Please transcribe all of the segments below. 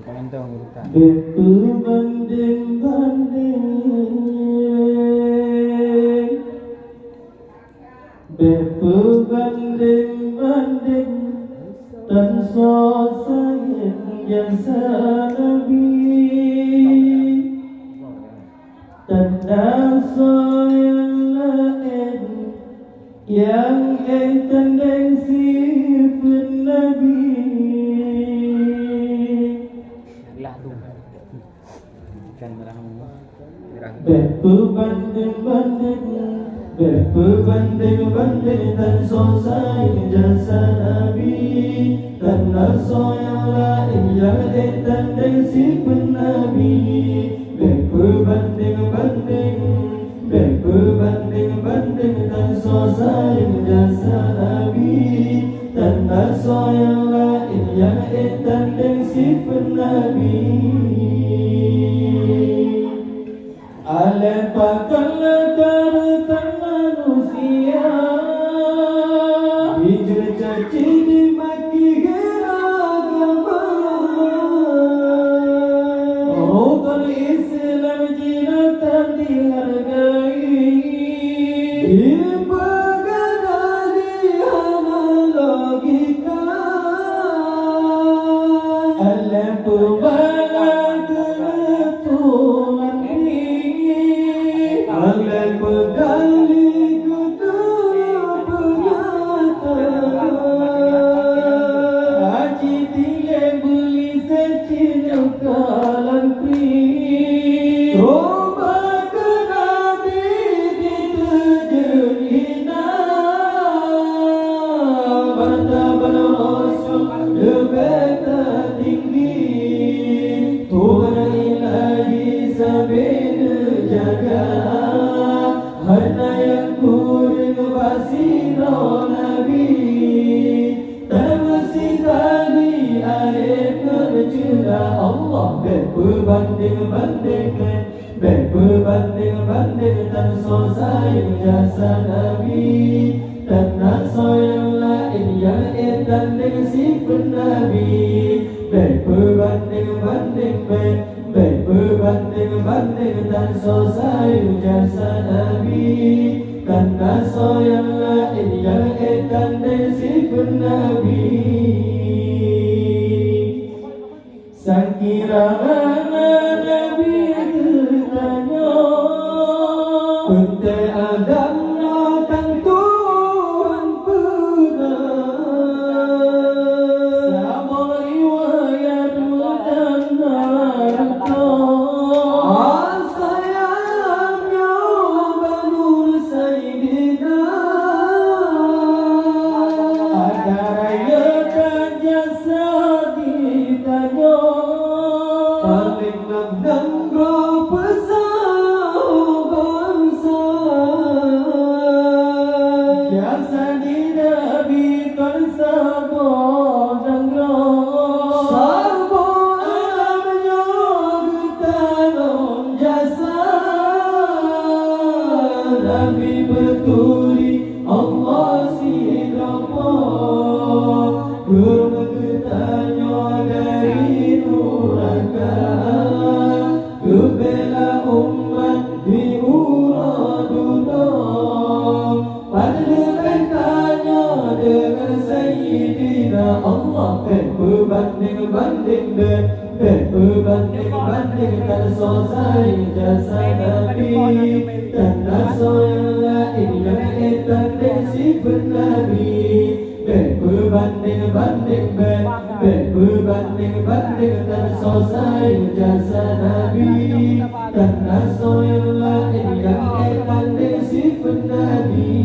Penentang bukan. Berbanding-banding dan sayang jasa Nabi dan nasa yang lain yang tendensi Nabi Lah tu. Kan merahmu. Berbanding-banding dan sayang jasa Nabi dan nasa yang lain yang tendensi Nabi berbanding dan sayang jasa Nabi dan nasa yang lain yang tendensi Nabi Alepakkanlah daratan manusia dicercaci dimaki agama Rukun Islam jinatan dihargai dipegadani hana logika Alepakkanlah kebetulan Alam berdali kuda bernyata Haji tinggal beli secina kalan pri Tobat ke Nabi diterjenina Martabat Rasul lebih tinggi Tuhan ilahi sambil jaga Harna yang kuring basiro Nabi dan mesti tadi air bercurah Allah berbanding dan sayang jasa Nabi dan nasa yang lain yang tendensi Nabi berbanding dan sayang jasa Nabi dan nasa yang lain yang tendensi Nabi sang kirana Nabi bertanya Kunte Adam akan Tuhan pernah sama riwayat mendengar sayangnya Banur Sayyidina ada rayakan jasa ditanya paling nang berpesah bangsa jasa di Nabi kan sabon dan sabon alamnya bertanam jasa Nabi betuli Allah siapa bertanya dari neraka kebela umat diuraduna padahal tanya dengan Sayyidina Allah berbanding dan sayang jasa Nabi dan nasa yang lain yang tendensi Nabi berbanding dan sayang jasa Nabi dan nasa yang lain yang tendensi Nabi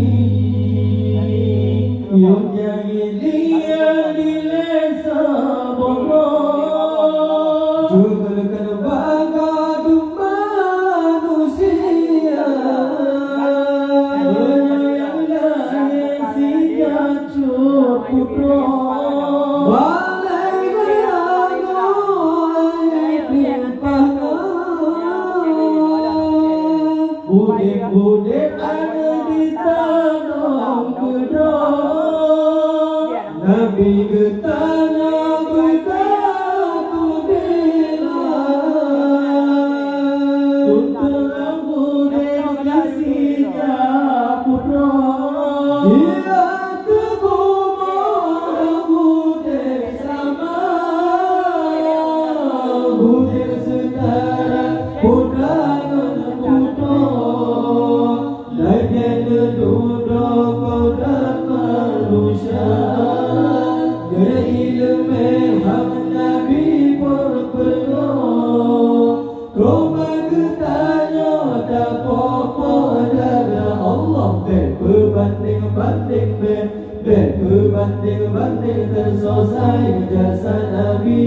yang jahiliyah dilesa bodoh jugalkan bagadu manusia yang siya cukup balai berlagu Budik-budik ada di tanah ilmu hak Nabi berpenuh Roma ketanya tak apa-apa dari Allah berbanding-banding berbanding-banding terselesai jasa Nabi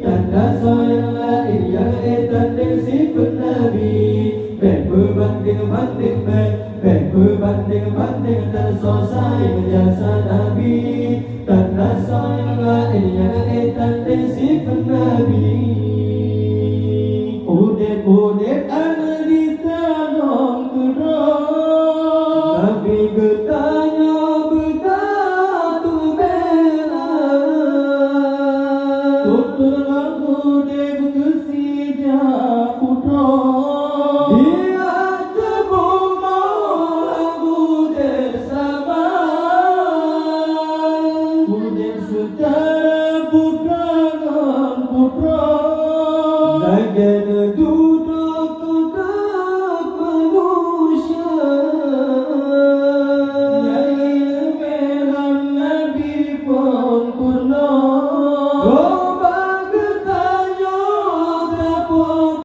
tanda sayang lain yang tanding sifat Nabi berbanding-banding terselesai jasa Nabi tanda sayang lain yang